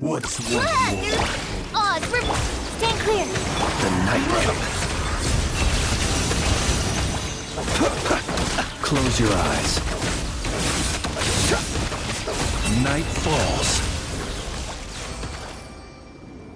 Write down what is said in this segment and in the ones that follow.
What's one more? Stand clear. The night comes. Close your eyes. Night falls.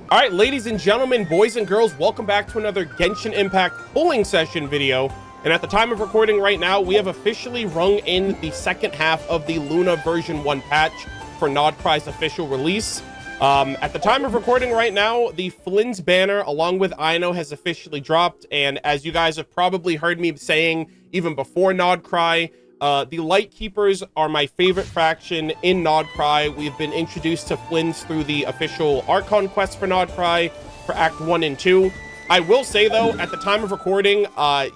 All right, ladies and gentlemen, boys and girls, welcome back to another Genshin Impact pulling session video. And at the time of recording right now, we have officially rung in the second half of the Luna version 1 patch for Nod-Krai's official release. At the time of recording right now, the Flins Banner along with Ino has officially dropped. And as you guys have probably heard me saying even before Nod-Krai, the Light Keepers are my favorite faction in Nod-Krai. We've been introduced to Flins through the official Archon quest for Nod-Krai for Act 1 and 2. I will say, though, at the time of recording,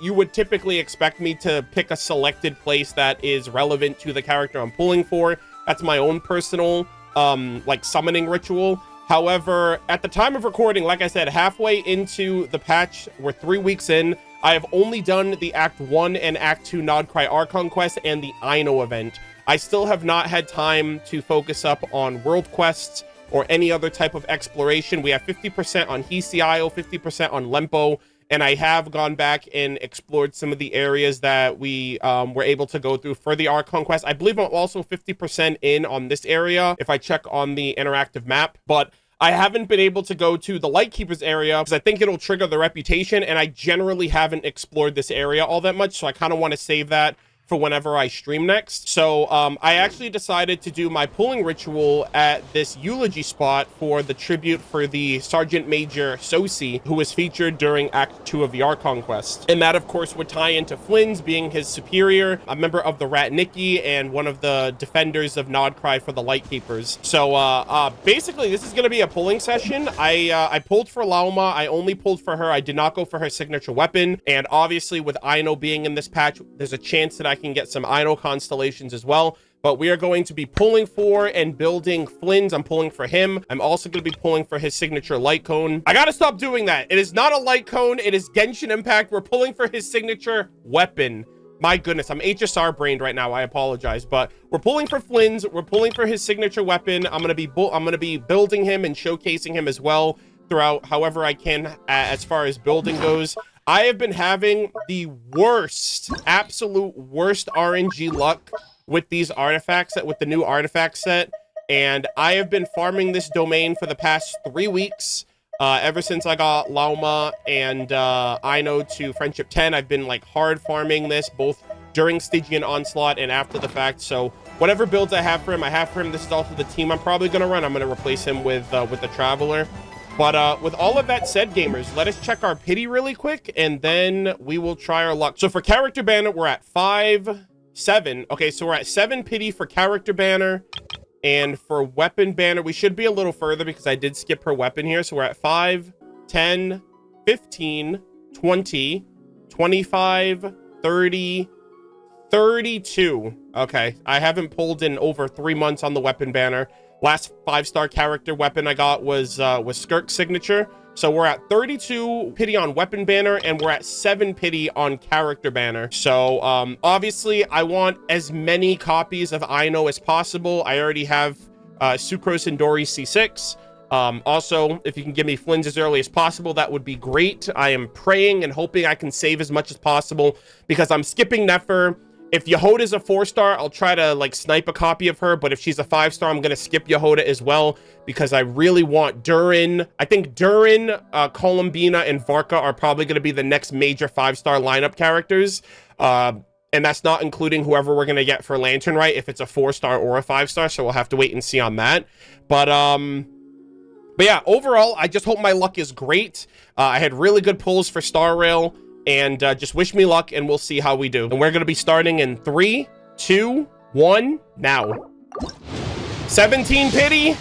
you would typically expect me to pick a selected place that is relevant to the character I'm pulling for. That's my own personal, like, summoning ritual. However, at the time of recording, like I said, halfway into the patch, we're 3 weeks in. I have only done the Act 1 and Act 2 Nod-Krai Archon quest and the Ino event. I still have not had time to focus up on world quests or any other type of exploration. We have 50% on Hisio, 50% on Lempo, and I have gone back and explored some of the areas that we were able to go through for the Archon quest. I believe I'm also 50% in on this area if I check on the interactive map, but I haven't been able to go to the Light Keepers area because I think it'll trigger the reputation, and I generally haven't explored this area all that much, so I kind of want to save that for whenever I stream next. So I actually decided to do my pulling ritual at this eulogy spot for the tribute for the Sergeant Major Sosi, who was featured during Act 2 of the Archon quest. And that, of course, would tie into Flins being his superior, a member of the Ratniki, and one of the defenders of Nod-Krai for the Light Keepers. So basically, this is going to be a pulling session. I pulled for Lauma. I only pulled for her. I did not go for her signature weapon. And obviously, with Ino being in this patch, there's a chance that I can get some Ino constellations as well. But we are going to be pulling for and building Flins. I'm pulling for him. I'm also going to be pulling for his signature light cone. I gotta stop doing that. It is not a light cone. It is Genshin Impact. We're pulling for his signature weapon. My goodness, I'm HSR brained right now. I apologize, but we're pulling for Flins. We're pulling for his signature weapon. I'm gonna be building him and showcasing him as well throughout however I can as far as building goes. I have been having the worst, absolute worst RNG luck with these artifacts, with the new artifact set, and I have been farming this domain for the past 3 weeks. Ever since I got Lauma and Ino to Friendship 10, I've been like hard farming this, both during Stygian Onslaught and after the fact. So whatever builds I have for him, this is also the team I'm probably going to run. I'm going to replace him with the Traveler. But with all of that said, gamers, let us check our pity really quick, and then we will try our luck. So for Character Banner, we're at 7. Okay, so we're at 7 pity for Character Banner. And for Weapon Banner, we should be a little further because I did skip her weapon here. So we're at 5, 10, 15, 20, 25, 30, 32. Okay, I haven't pulled in over 3 months on the Weapon Banner. Last 5-star character weapon I got was Skirk's signature. So we're at 32 pity on Weapon Banner, and we're at 7 pity on Character Banner. So obviously, I want as many copies of Ino as possible. I already have Sucrose and Dory C6. Also, if you can give me Flins as early as possible, that would be great. I am praying and hoping I can save as much as possible because I'm skipping Nefer. If Yehoda's a 4-star, I'll try to like snipe a copy of her, but if she's a 5-star, I'm going to skip Yehoda as well because I really want Durin. I think Durin, Columbina, and Varka are probably going to be the next major 5-star lineup characters. And that's not including whoever we're going to get for Lantern, right? If it's a 4-star or a 5-star, so we'll have to wait and see on that. But yeah, overall, I just hope my luck is great. I had really good pulls for Star Rail. And just wish me luck, and we'll see how we do. And we're going to be starting in 3, 2, 1, now. 17 pity.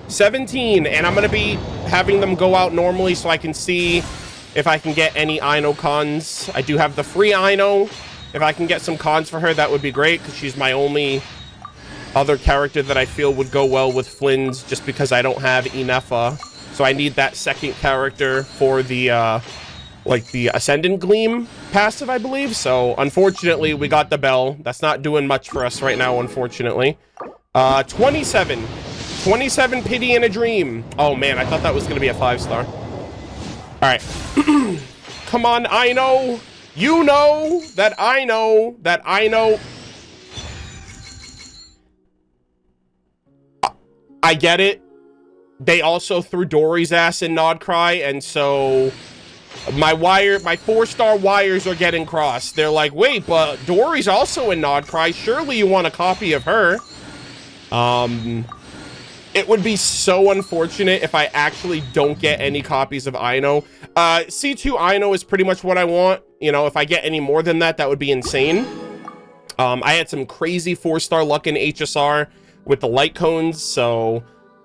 17. And I'm going to be having them go out normally so I can see if I can get any Ino cons. I do have the free Ino. If I can get some cons for her, that would be great, because she's my only other character that I feel would go well with Flins, just because I don't have Inefa. So I need that second character for the like the Ascendant Gleam passive, I believe. So unfortunately, we got the Bell. That's not doing much for us right now, unfortunately. 27. 27 pity in a dream. Oh man, I thought that was gonna be a 5-star. All right. Come on, I know. You know that I know that I know. I get it. They also threw Dory's ass in Nod-Krai, and so my 4-star wires are getting crossed. They're like, wait, but Dory's also in Nod-Krai. Surely you want a copy of her. It would be so unfortunate if I actually don't get any copies of Aino. C2 Aino is pretty much what I want. You know, if I get any more than that, that would be insane. I had some crazy 4-star luck in HSR with the light cones, so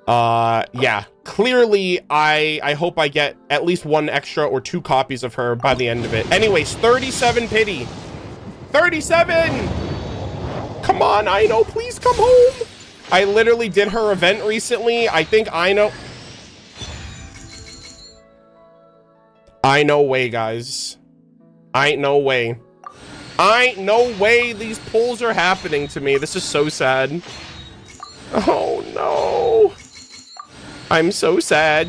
yeah, clearly I hope I get at least 1 extra or 2 copies of her by the end of it. Anyways, 37 pity. 37! Come on, Aino, please come home. I literally did her event recently. I think Aino way, guys. I ain't no way. I ain't no way these pulls are happening to me. This is so sad. Oh no. I'm so sad.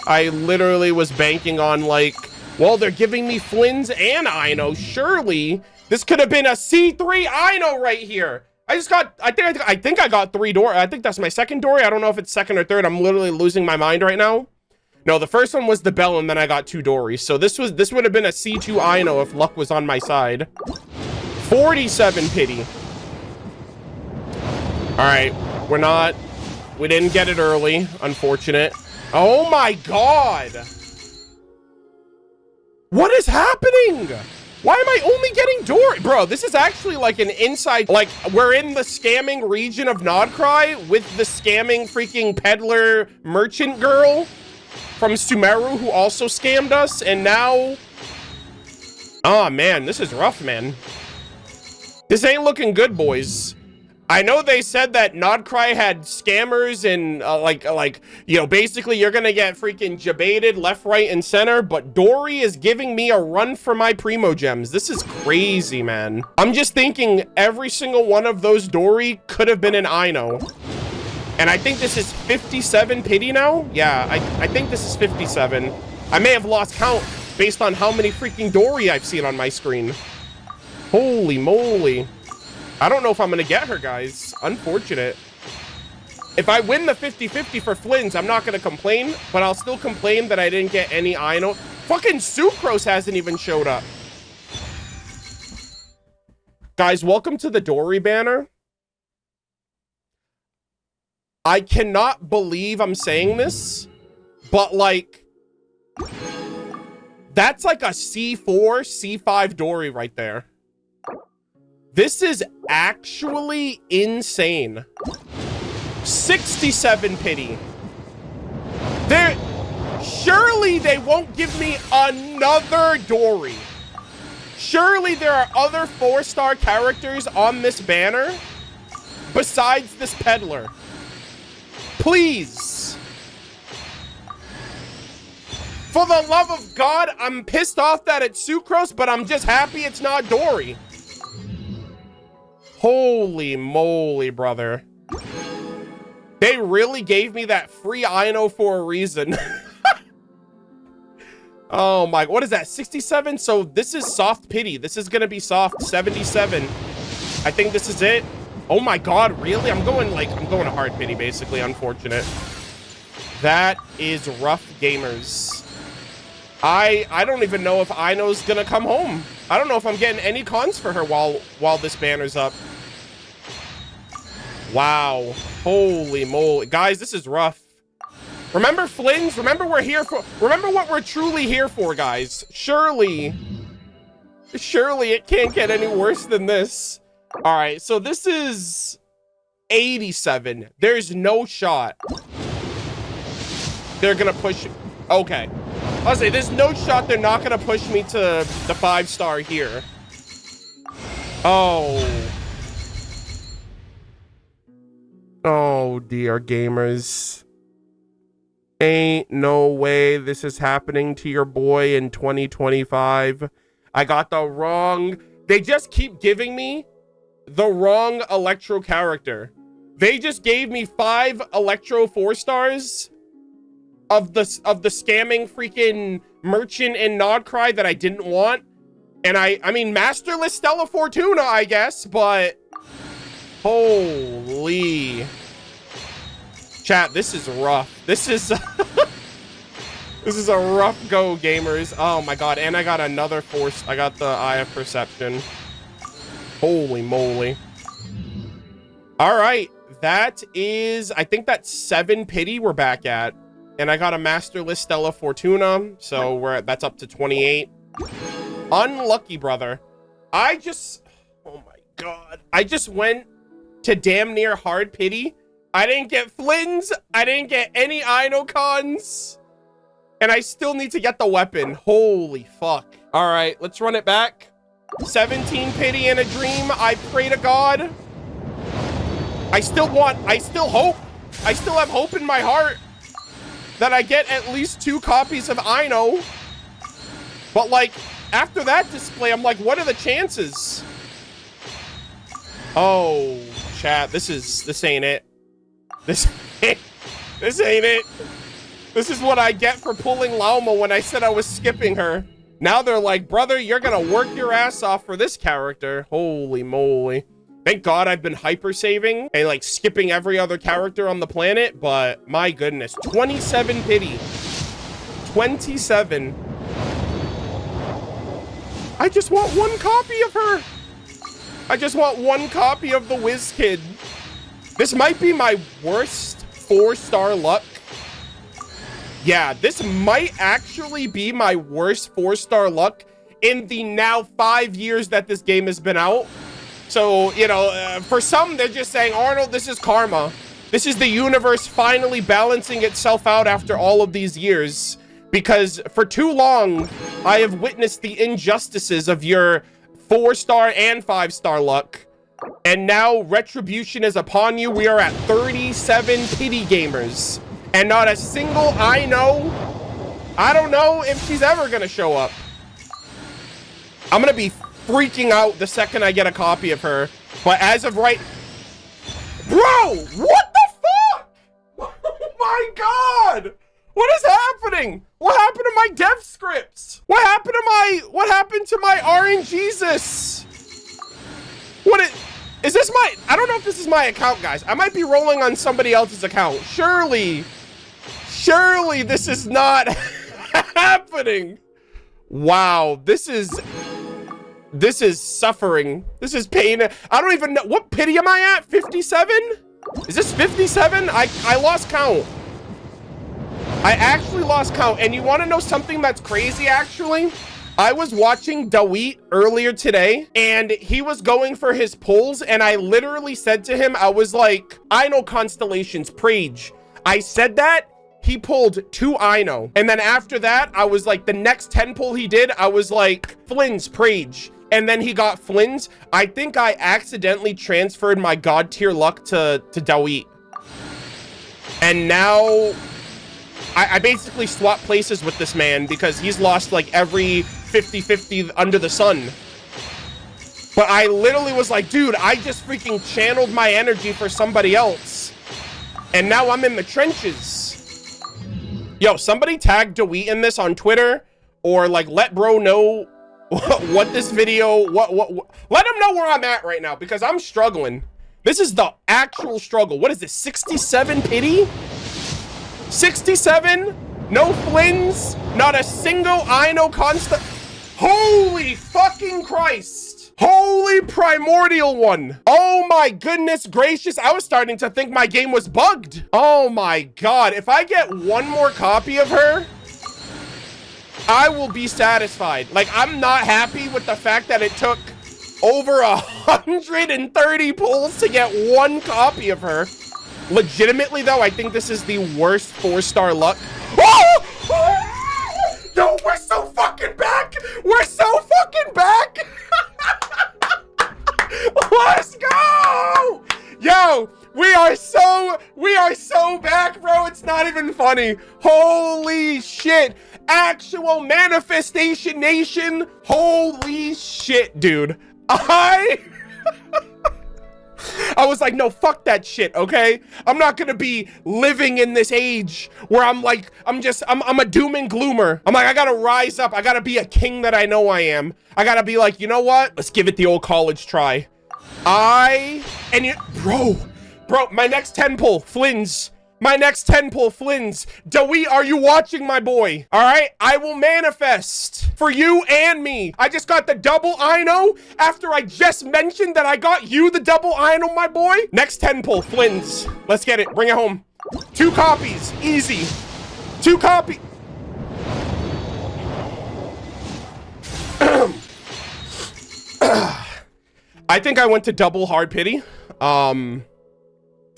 I literally was banking on like, well, they're giving me Flins and Aino. Surely this could have been a C3 Aino right here. I think I got 3 Dory. I think that's my second Dory. I don't know if it's second or third. I'm literally losing my mind right now. No, the first one was the bell, and then I got 2 Dories. So this would have been a C2 Aino if luck was on my side. 47 pity. All right, we didn't get it early. Unfortunate. Oh my God. What is happening? Why am I only getting Dory? Bro, this is actually like an inside, like we're in the scamming region of Nod-Krai with the scamming freaking peddler merchant girl from Sumeru who also scammed us. And now, oh man, this is rough, man. This ain't looking good, boys. I know they said that Nod-Krai had scammers and like, you know, basically you're gonna get freaking jebaited left, right, and center, but Dory is giving me a run for my Primo Gems. This is crazy, man. I'm just thinking every single one of those Dory could have been an Aino. And I think this is 57 pity now. Yeah, I think this is 57. I may have lost count based on how many freaking Dory I've seen on my screen. Holy moly. I don't know if I'm gonna get her, guys. Unfortunate. If I win the 50-50 for Flins, I'm not gonna complain, but I'll still complain that I didn't get any Aino. Fucking Sucrose hasn't even showed up. Guys, welcome to the Dory banner. I cannot believe I'm saying this, but like, that's like a C4, C5 Dory right there. This is actually insane. 67 pity. Surely they won't give me another Dory. Surely there are other 4-star characters on this banner besides this peddler. Please. For the love of God, I'm pissed off that it's Sucrose, but I'm just happy it's not Dory. Holy moly, brother. They really gave me that free Aino for a reason. Oh my, what is that, 67? So this is soft pity. This is gonna be soft 77. I think this is it. Oh my God, really? I'm going to hard pity, basically. Unfortunate. That is rough, gamers. I don't even know if Aino's gonna come home. I don't know if I'm getting any cons for her while this banner's up. Wow. Holy moly. Guys, this is rough. Remember Flins? Remember remember what we're truly here for, guys. Surely it can't get any worse than this. All right, so this is 87. There's no shot they're gonna push. Okay. I'll say there's no shot they're not gonna push me to the 5-star here. Oh dear, gamers. Ain't no way this is happening to your boy in 2025. I got the wrong. They just keep giving me the wrong Electro character. They just gave me 5 Electro 4 stars of the scamming freaking merchant and Nod-Krai that I didn't want. And I mean, Masterless Stella Fortuna, I guess, but holy chat, this is rough. This is this is a rough go, gamers. Oh my god, and I got another force. I got the Eye of Perception. Holy moly. All right, that is, I think that's 7 pity we're back at. And I got a Masterless Stella Fortuna, so that's up to 28. Unlucky, brother. Oh my god. I just went to damn near hard pity. I didn't get Flins. I didn't get any Inocons. And I still need to get the weapon. Holy fuck. All right, let's run it back. 17 pity in a dream. I pray to God. I still hope. I still have hope in my heart that I get at least 2 copies of Ino. But like, after that display, I'm like, what are the chances? Oh, chat, this ain't it. This ain't it. This is what I get for pulling Lauma when I said I was skipping her. Now they're like, brother, you're gonna work your ass off for this character. Holy moly. Thank God I've been hyper saving and like skipping every other character on the planet, but my goodness, 27 pity. 27. I just want 1 copy of her. I just want 1 copy of the Whiz Kid. This might be my worst 4-star luck. Yeah, this might actually be my worst 4-star luck in the now 5 years that this game has been out. So, you know, for some, they're just saying, Arnold, this is karma. This is the universe finally balancing itself out after all of these years. Because for too long, I have witnessed the injustices of your 4-star and 5-star luck. And now retribution is upon you. We are at 37 pity gamers. And not a single I don't know if she's ever going to show up. I'm going to be freaking out the second I get a copy of her. But as of right... Bro, what the fuck? Oh my god! What is happening? What happened to my dev scripts? What happened to my RNGesus? Is this my... I don't know if this is my account, guys. I might be rolling on somebody else's account. Surely this is not happening. Wow, this is suffering. This is pain. I don't even know. What pity am I at? 57? Is this 57? I lost count. I actually lost count. And you want to know something that's crazy, actually? I was watching Dawit earlier today, and he was going for his pulls, and I literally said to him, I was like, Ino Constellations, Prage. I said that. He pulled 2 Ino. And then after that, I was like, the next 10 pull he did, I was like, Flins, Prage. And then he got Flins. I think I accidentally transferred my god tier luck to Dawit. And now I basically swapped places with this man because he's lost like every 50-50 under the sun. But I literally was like, dude, I just freaking channeled my energy for somebody else. And now I'm in the trenches. Yo, somebody tag Dawit in this on Twitter, or like let bro know what this video, let him know where I'm at right now, because I'm struggling. This is the actual struggle. What is this, 67 pity? 67? No Flins? Not a single Ino constant? Holy fucking Christ. Holy primordial one. Oh my goodness gracious. I was starting to think my game was bugged. Oh my god. If I get 1 more copy of her, I will be satisfied. Like, I'm not happy with the fact that it took over 130 pulls to get 1 copy of her. Legitimately, though, I think this is the worst 4-star luck. Oh! No, we're so fucking back! We're so fucking back! Let's go! Yo, we are so back, bro. It's not even funny. Holy shit. Actual manifestation nation. Holy shit, dude. I was like, no, fuck that shit, okay? I'm not gonna be living in this age where I'm like, I'm a doom and gloomer. I'm like, I gotta rise up. I gotta be a king that I know I am. I gotta be like, you know what? Let's give it the old college try. Bro, my next 10 pull, Flins. My next 10 pull, Flins. Dewey, are you watching, my boy? All right, I will manifest for you and me. I just got the double Ino after I just mentioned that I got you the double Ino, my boy. Next 10 pull, Flins. Let's get it, bring it home. 2 copies, easy. 2 copy. I think I went to double hard pity.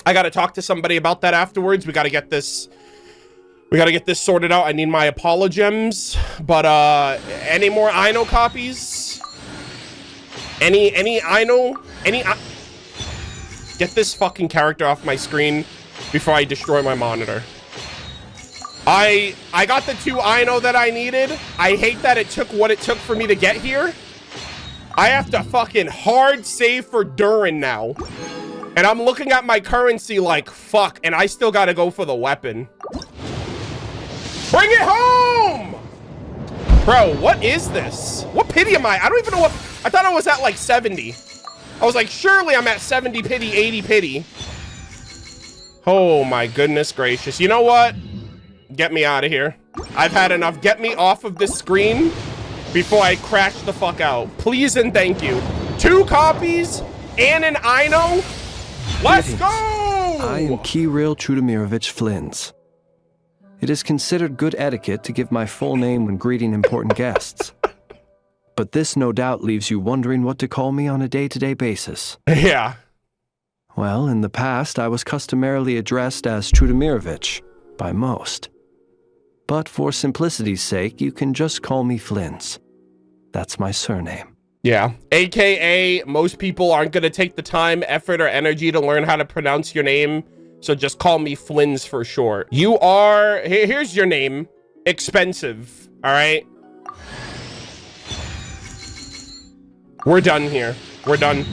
I gotta talk to somebody about that afterwards. We gotta get this sorted out. I need my apologems. But any more Ino copies? Any Ino? Get this fucking character off my screen before I destroy my monitor. I got the 2 Ino that I needed. I hate that it took what it took for me to get here. I have to fucking hard save for Durin now. And I'm looking at my currency like, fuck, and I still gotta go for the weapon. Bring it home! Bro, what is this? What pity am I? I don't even know what... I thought I was at like 70. I was like, surely I'm at 70 pity, 80 pity. Oh my goodness gracious. You know what? Get me out of here. I've had enough. Get me off of this screen before I crash the fuck out. Please and thank you. 2 copies and an Ino. Let's go! I am Kirill Trudemirovich Flins. It is considered good etiquette to give my full name when greeting important guests. But this no doubt leaves you wondering what to call me on a day-to-day basis. Yeah. Well, in the past, I was customarily addressed as Trudemirovich by most. But for simplicity's sake, you can just call me Flins. That's my surname. Yeah. AKA, most people aren't going to take the time, effort, or energy to learn how to pronounce your name. So just call me Flins for short. You are... Here's your name. Expensive. All right? We're done here. We're done.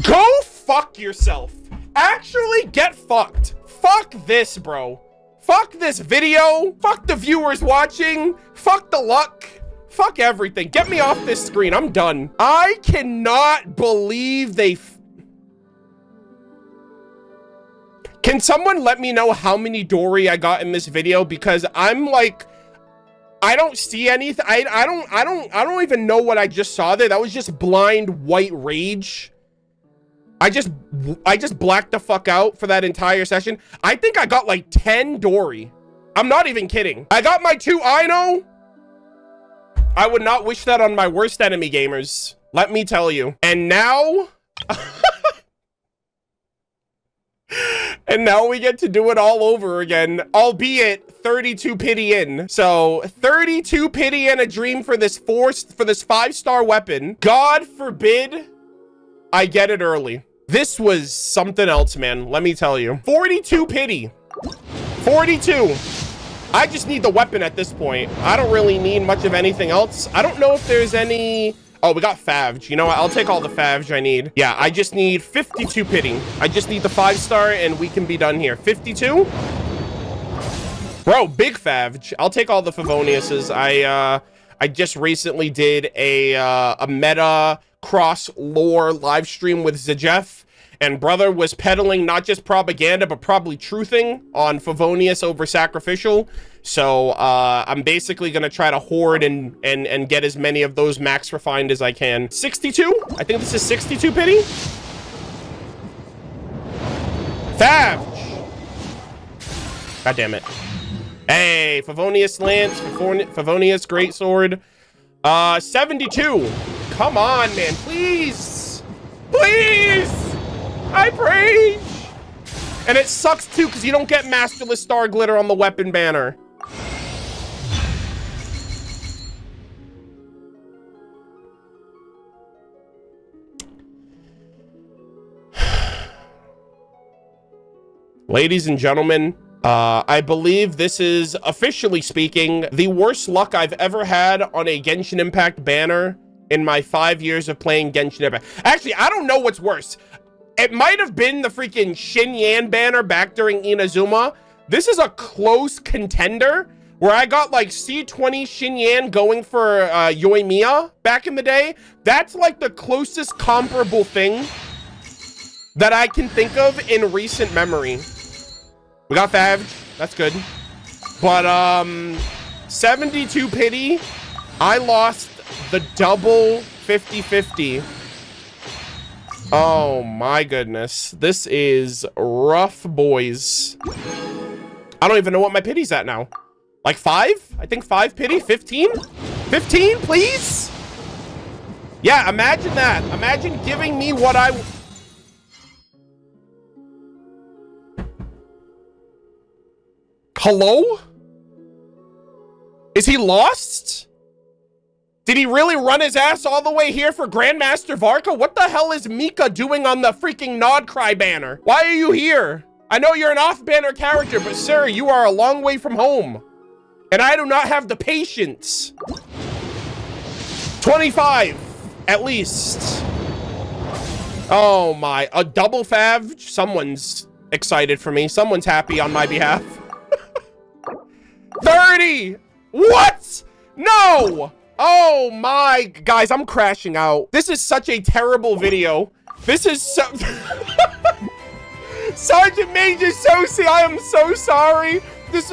Go fuck yourself. Actually, get fucked. Fuck this, bro. Fuck this video. Fuck the viewers watching. Fuck the luck. Fuck everything. Get me off this screen. I'm done. I cannot believe they... Can someone let me know how many Dory I got in this video? Because I'm like... I don't see anything. I don't even know what I just saw there. That was just blind white rage. I just blacked the fuck out for that entire session. I think I got like 10 Dory. I'm not even kidding. I got my 2 Ino. I would not wish that on my worst enemy, gamers. Let me tell you. And now... and now we get to do it all over again, albeit 32 pity in. So 32 pity and a dream for this 5-star weapon. God forbid I get it early. This was something else, man. Let me tell you. 42 pity. 42. I just need the weapon at this point. I don't really need much of anything else. I don't know if there's any... Oh, we got Favge. You know what? I'll take all the Favge I need. Yeah, I just need 52 pity. I just need the 5-star and we can be done here. 52? Bro, big Favge. I'll take all the Favoniuses. I just recently did a meta cross lore live stream with Zajef. And brother was peddling not just propaganda, but probably truthing on Favonius over Sacrificial. So I'm basically going to try to hoard and get as many of those max refined as I can. 62? I think this is 62 pity. Favge. God damn it. Hey, Favonius Lance, Favonius Greatsword. 72. Come on, man. Please. Please. I rage. And it sucks too because you don't get Masterless Star Glitter on the weapon banner. Ladies and gentlemen, I believe this is, officially speaking, the worst luck I've ever had on a Genshin Impact banner in my 5 years of playing Genshin Impact. Actually, I don't know what's worse. It might have been the freaking Shin Yan banner back during Inazuma. This is a close contender where I got like C20 Shin Yan going for Yoimiya back in the day. That's like the closest comparable thing that I can think of in recent memory. We got Favge. That's good. But 72 pity. I lost the double 50-50. Oh my goodness. This is rough, boys. I don't even know what my pity's at now. Like 5? I think 5 pity. 15? 15, please? Yeah, imagine that. Imagine giving me what I... Hello? Is he lost? Did he really run his ass all the way here for Grandmaster Varka? What the hell is Mika doing on the freaking Nod-Krai banner? Why are you here? I know you're an off-banner character, but sir, you are a long way from home. And I do not have the patience. 25, at least. Oh my, a double fav? Someone's excited for me. Someone's happy on my behalf. 30! What? No! Oh my, guys, I'm crashing out. This is such a terrible video. This is so... Sergeant Major Sosi, I am so sorry.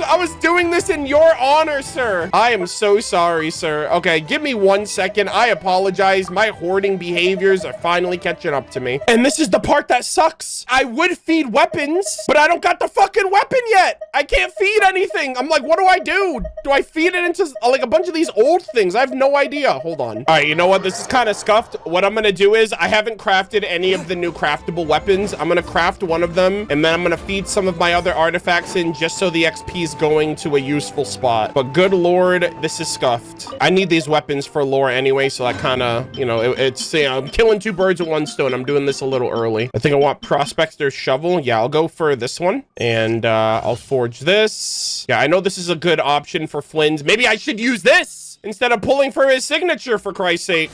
I was doing this in your honor, sir. I am so sorry, sir. Okay, give me 1 second. I apologize. My hoarding behaviors are finally catching up to me. And this is the part that sucks. I would feed weapons, but I don't got the fucking weapon yet. I can't feed anything. I'm like, what do I do? Do I feed it into like a bunch of these old things? I have no idea. Hold on. All right, you know what? This is kind of scuffed. What I'm gonna do is I haven't crafted any of the new craftable weapons. I'm gonna craft one of them, and then I'm gonna feed some of my other artifacts in just so the XP is going to a useful spot. But good lord, this is scuffed. I need these weapons for lore anyway, so I kind of, you know, it's, you know, I'm killing 2 birds with 1 stone. I'm doing this a little early. I think I want Prospector's Shovel. Yeah, I'll go for this one, and I'll forge this. Yeah, I know this is a good option for Flins. Maybe I should use this instead of pulling for his signature, for Christ's sake.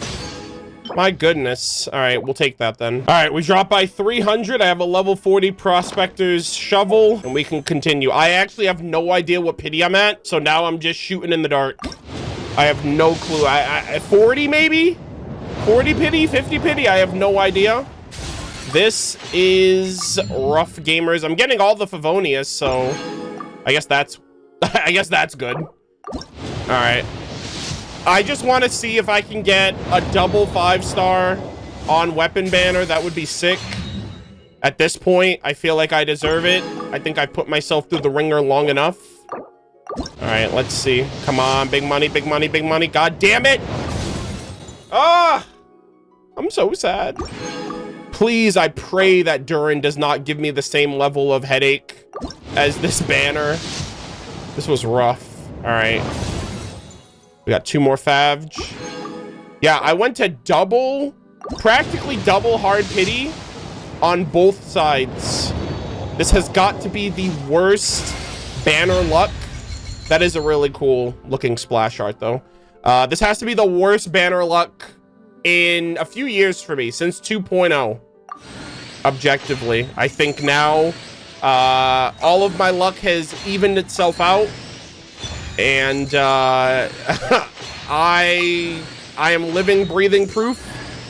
My goodness. All right, we'll take that then. All right, we dropped by 300. I have a level 40 Prospector's Shovel, and we can continue. I actually have no idea what pity I'm at, so now I'm just shooting in the dark. I have no clue. 40 maybe? 40 pity? 50 pity? I have no idea. This is rough, gamers. I'm getting all the Favonius, so I guess that's I guess that's good. All right. I just want to see if I can get a double 5-star on weapon banner. That would be sick. At this point, I feel like I deserve it. I think I put myself through the ringer long enough. All right, let's see. Come on, big money, big money, big money. God damn it. Ah, I'm so sad. Please, I pray that Durin does not give me the same level of headache as this banner. This was rough. All right. We got 2 more Favge. Yeah, I went to practically double hard pity on both sides. This has got to be the worst banner luck. That is a really cool looking splash art, though. This has to be the worst banner luck in a few years for me, since 2.0. Objectively, I think now all of my luck has evened itself out. And I am living, breathing proof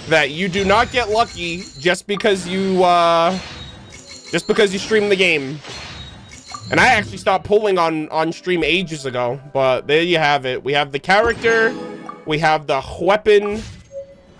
that you do not get lucky just because you stream the game. And I actually stopped pulling on stream ages ago, but there you have it. We have the character, we have the weapon.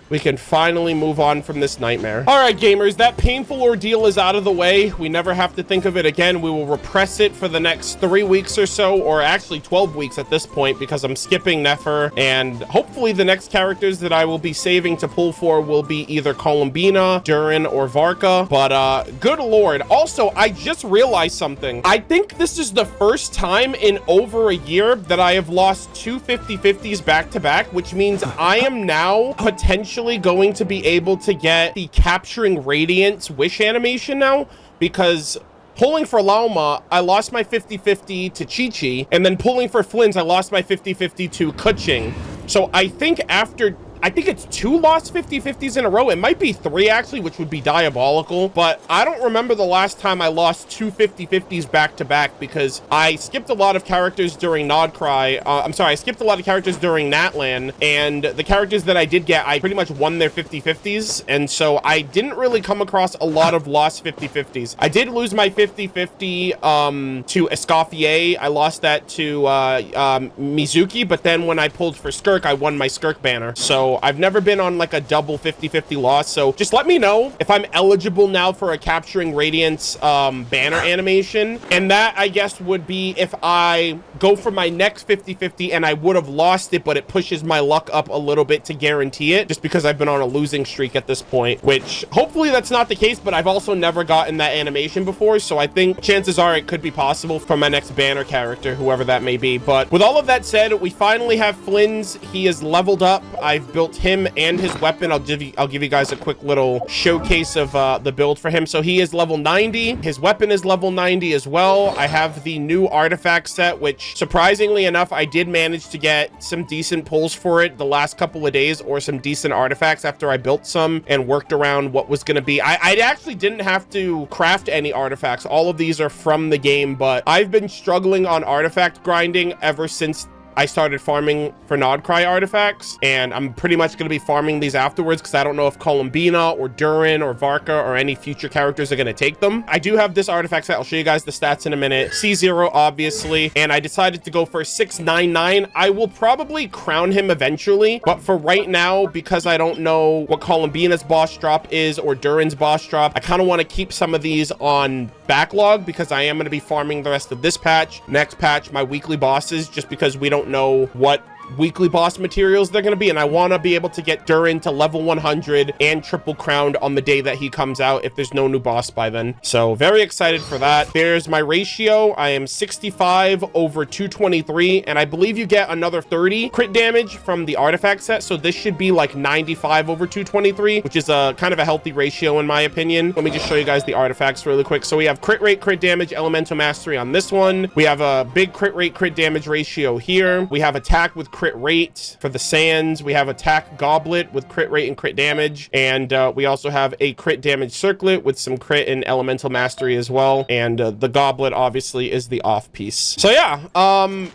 We can finally move on from this nightmare. All right, gamers, that painful ordeal is out of the way. We never have to think of it again. We will repress it for the next 3 weeks or so, or actually 12 weeks at this point, because I'm skipping Nefer, and hopefully the next characters that I will be saving to pull for will be either Columbina, Durin, or Varka. But good lord. Also, I just realized something. I think this is the first time in over a year that I have lost 2 50-50s back-to-back, which means I am now potentially going to be able to get the Capturing Radiance wish animation now, because pulling for Lauma, I lost my 50-50 to Chi-Chi, and then pulling for Flins, I lost my 50-50 to Kuching. So I think after I think it's 2 lost 50-50s in a row. It might be 3 actually, which would be diabolical, but I don't remember the last time I lost 2 50-50s back to back, because I skipped a lot of characters during Nod-Krai. I'm sorry, I skipped a lot of characters during Natlan, and the characters that I did get, I pretty much won their 50-50s, and so I didn't really come across a lot of lost 50-50s. I did lose my 50-50 to Escoffier. I lost that to Mizuki, but then when I pulled for Skirk, I won my Skirk banner. So I've never been on like a double 50-50 loss. So just let me know if I'm eligible now for a Capturing Radiance banner animation. And that, I guess, would be if I go for my next 50-50 and I would have lost it, but it pushes my luck up a little bit to guarantee it, just because I've been on a losing streak at this point, which hopefully that's not the case, but I've also never gotten that animation before. So I think chances are it could be possible for my next banner character, whoever that may be. But with all of that said, we finally have Flins. He is leveled up. I've built him and his weapon. I'll give you guys a quick little showcase of the build for him. So he is level 90. His weapon is level 90 as well. I have the new artifact set, which surprisingly enough, I did manage to get some decent pulls for it the last couple of days, or some decent artifacts after I built some and worked around what was going to be. I actually didn't have to craft any artifacts. All of these are from the game, but I've been struggling on artifact grinding ever since I started farming for Nod-Krai artifacts, and I'm pretty much going to be farming these afterwards, because I don't know if Columbina or Durin or Varka or any future characters are going to take them. I do have this artifact set. I'll show you guys the stats in a minute. C0, obviously, and I decided to go for 699. I will probably crown him eventually, but for right now, because I don't know what Columbina's boss drop is or Durin's boss drop, I kind of want to keep some of these on backlog, because I am going to be farming the rest of this patch, next patch, my weekly bosses, just because we don't know what weekly boss materials they're going to be, and I want to be able to get Durin to level 100 and triple crowned on the day that he comes out if there's no new boss by then. So very excited for that. There's my ratio. I am 65 over 223, and I believe you get another 30 crit damage from the artifact set, so this should be like 95 over 223, which is a kind of a healthy ratio in my opinion. Let me just show you guys the artifacts really quick. So we have crit rate, crit damage, elemental mastery on this one. We have a big crit rate, crit damage ratio here. We have attack with crit rate for the sands. We have attack goblet with crit rate and crit damage, and we also have a crit damage circlet with some crit and elemental mastery as well, and the goblet obviously is the off piece. So yeah,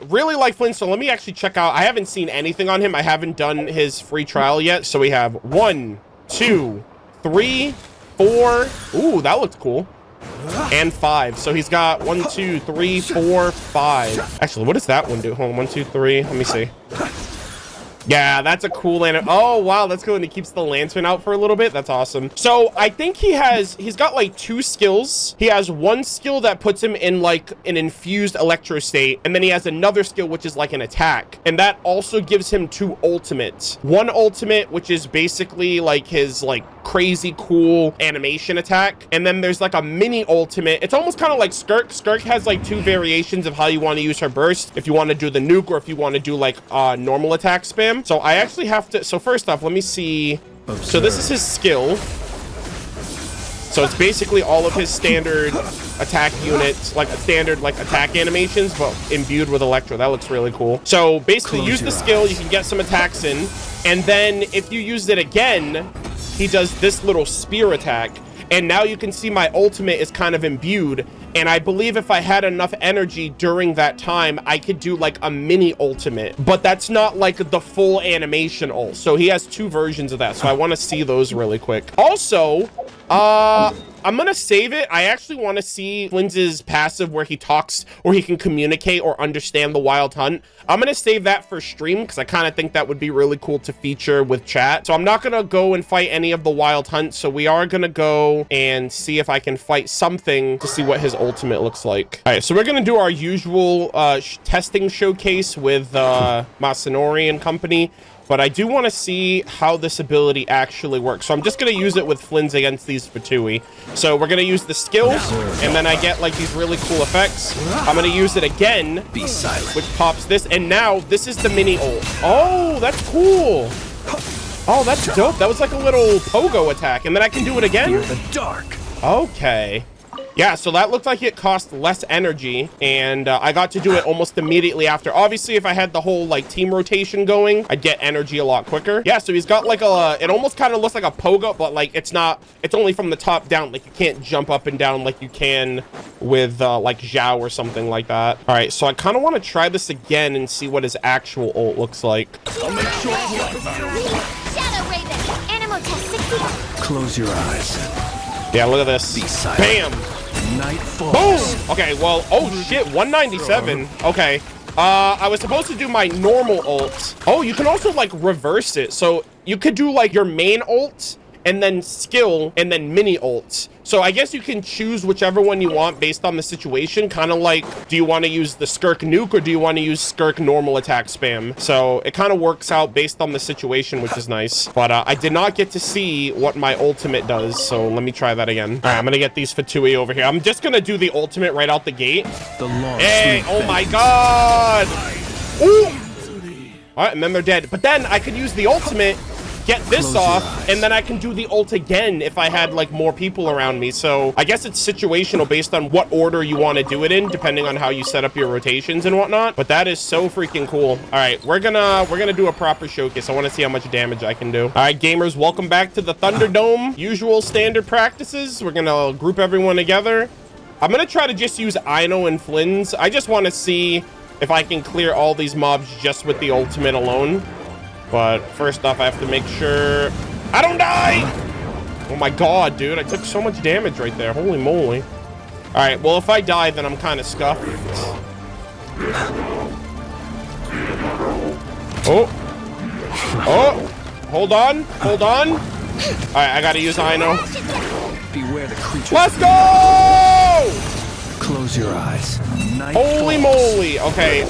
really like Flynn. So let me actually check out. I haven't seen anything on him. I haven't done his free trial yet. So we have 1 2 3 4. Ooh, that looks cool. And 5. So he's got 1 2 3 4 5. Actually, what does that one do? Hold on, 1 2 3. Let me see. Yeah, that's a cool lantern. Oh wow, that's cool. And he keeps the lantern out for a little bit. That's awesome. So I think he's got like 2 skills. He has one skill that puts him in like an infused electro state, and then he has another skill which is like an attack, and that also gives him 2 ultimates. One ultimate, which is basically like his like crazy cool animation attack, and then there's like a mini ultimate. It's almost kind of like Skirk. Skirk has like 2 variations of how you want to use her burst, if you want to do the nuke or if you want to do like normal attack spam. So I actually have to, so first off, let me see. So this is his skill. So it's basically all of his standard attack units, like standard like attack animations, but imbued with electro. That looks really cool. So basically use the skill, you can get some attacks in, and then if you use it again, he does this little spear attack, and now you can see my ultimate is kind of imbued. And I believe if I had enough energy during that time, I could do like a mini ultimate, but that's not like the full animation ult. So he has 2 versions of that. So I want to see those really quick. Also, I'm gonna save it. I actually want to see Flynn's passive where he talks or he can communicate or understand the wild hunt. I'm gonna save that for stream because I kind of think that would be really cool to feature with chat. So I'm not gonna go and fight any of the wild hunt. So we are gonna go and see if I can fight something to see what his ultimate looks like. All right, so we're gonna do our usual testing showcase with Masanori and company. But I do want to see how this ability actually works. So I'm just going to use it with Flynn's against these Fatui. So we're going to use the skills, and then I get like these really cool effects. I'm going to use it again, Be silent. which pops this. And now this is the mini ult. Oh, that's cool. Oh, that's dope. That was like a little pogo attack. And then I can do it again. Fear the dark. Okay. Yeah, so that looked like it cost less energy, and I got to do it almost immediately after. Obviously, if I had the whole like team rotation going, I'd get energy a lot quicker. Yeah, so he's got like it almost kind of looks like a pogo, but like it's only from the top down. Like you can't jump up and down like you can with like Zhao or something like that. All right, so I kind of want to try this again and see what his actual ult looks like. Shadow Raven. Animal test 60. Close your eyes. Yeah, look at this. Be silent. Bam. Night falls. Boom. Okay, well, oh shit, 197. Okay. I was supposed to do my normal ult. Oh, you can also like reverse it. So you could do like your main ult and then skill and then mini ults. So I guess you can choose whichever one you want based on the situation. Kind of like, do you want to use the Skirk nuke or do you want to use Skirk normal attack spam? So it kind of works out based on the situation, which is nice. But I did not get to see what my ultimate does. So let me try that again. All right, I'm going to get these Fatui over here. I'm just going to do the ultimate right out the gate. Hey, oh my God. Ooh. All right, and then they're dead. But then I could use the ultimate, get this off, and then I can do the ult again if I had like more people around me. So I guess it's situational based on what order you want to do it in, depending on how you set up your rotations and whatnot. But that is so freaking cool. All right, we're gonna do a proper showcase. I want to see how much damage I can do. All right, gamers, welcome back to the Thunderdome. Usual standard practices. We're gonna group everyone together. I'm gonna try to just use Ino and Flins. I just want to see if I can clear all these mobs just with the ultimate alone. But first off, I have to make sure I don't die. Oh my God, dude. I took so much damage right there. Holy moly. All right, well, if I die, then I'm kind of scuffed. Oh. Oh. Hold on. Hold on. All right, I got to use Ino. Beware the creature. Let's go! Close your eyes. Night Holy falls. moly. Okay,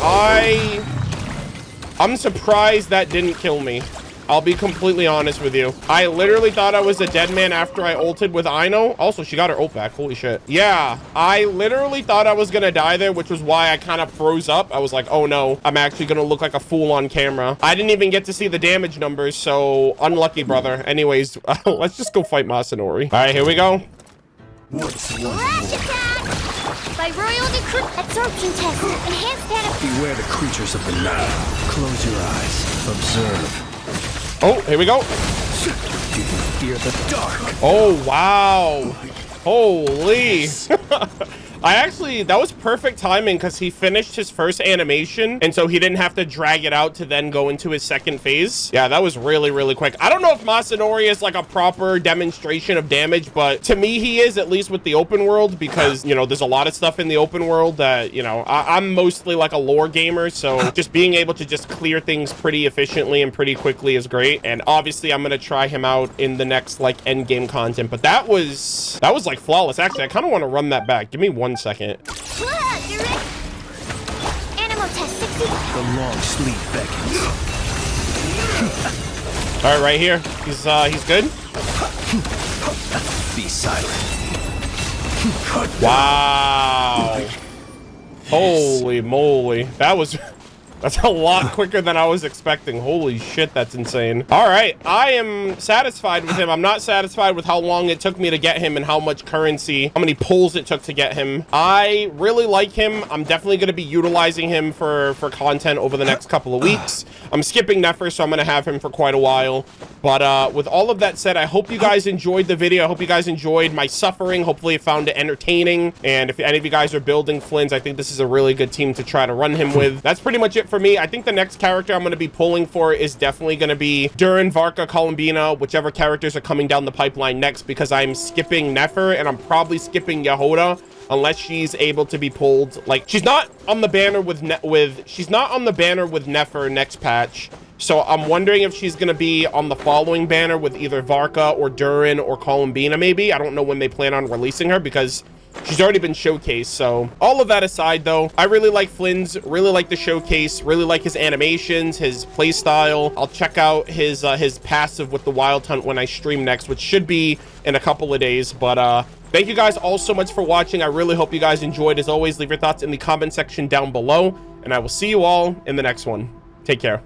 I'm surprised that didn't kill me. I'll be completely honest with you. I literally thought I was a dead man after I ulted with Ino. Also, she got her ult back. Holy shit. Yeah, I literally thought I was gonna die there, which was why I kind of froze up. I was like, oh no, I'm actually gonna look like a fool on camera. I didn't even get to see the damage numbers, so unlucky, brother. Anyways, let's just go fight Masanori. All right, here we go. Flash attack. By Royal Decree. Absorption test. Enhanced data. Beware the creatures of the night. Close your eyes. Observe. Oh, here we go. You can fear the dark. Oh, wow. Holy. That was perfect timing because he finished his first animation, and so he didn't have to drag it out to then go into his second phase. Yeah, that was really, really quick. I don't know if Masanori is like a proper demonstration of damage, but to me, he is, at least with the open world, because, you know, there's a lot of stuff in the open world that, you know, I'm mostly like a lore gamer, so just being able to just clear things pretty efficiently and pretty quickly is great. And obviously, I'm going to try him out in the next, like, end game content, but that was like flawless. Actually, I kind of want to run that back. Give me 1 second. Animal test 60. The long sleep beckons. All right, right here. He's good. Be silent. Wow. Holy moly. That's a lot quicker than I was expecting. Holy shit, that's insane. All right, I am satisfied with him. I'm not satisfied with how long it took me to get him and how much currency, how many pulls it took to get him. I really like him. I'm definitely going to be utilizing him for content over the next couple of weeks. I'm skipping Nefer, so I'm going to have him for quite a while. But with all of that said, I hope you guys enjoyed the video. I hope you guys enjoyed my suffering. Hopefully you found it entertaining. And if any of you guys are building Flins, I think this is a really good team to try to run him with. That's pretty much it for me. I think the next character I'm going to be pulling for is definitely going to be Durin, Varka, Columbina, whichever characters are coming down the pipeline next, because I'm skipping Nefer and I'm probably skipping Yehoda unless she's able to be pulled. Like, she's not on the banner with Nefer next patch. So I'm wondering if she's going to be on the following banner with either Varka or Durin or Columbina, maybe. I don't know when they plan on releasing her because she's already been showcased. So all of that aside, though, I really like Flins, really like the showcase, really like his animations, his play style. I'll check out his passive with the Wild Hunt when I stream next, which should be in a couple of days. But thank you guys all so much for watching. I really hope you guys enjoyed. As always, leave your thoughts in the comment section down below, and I will see you all in the next one. Take care.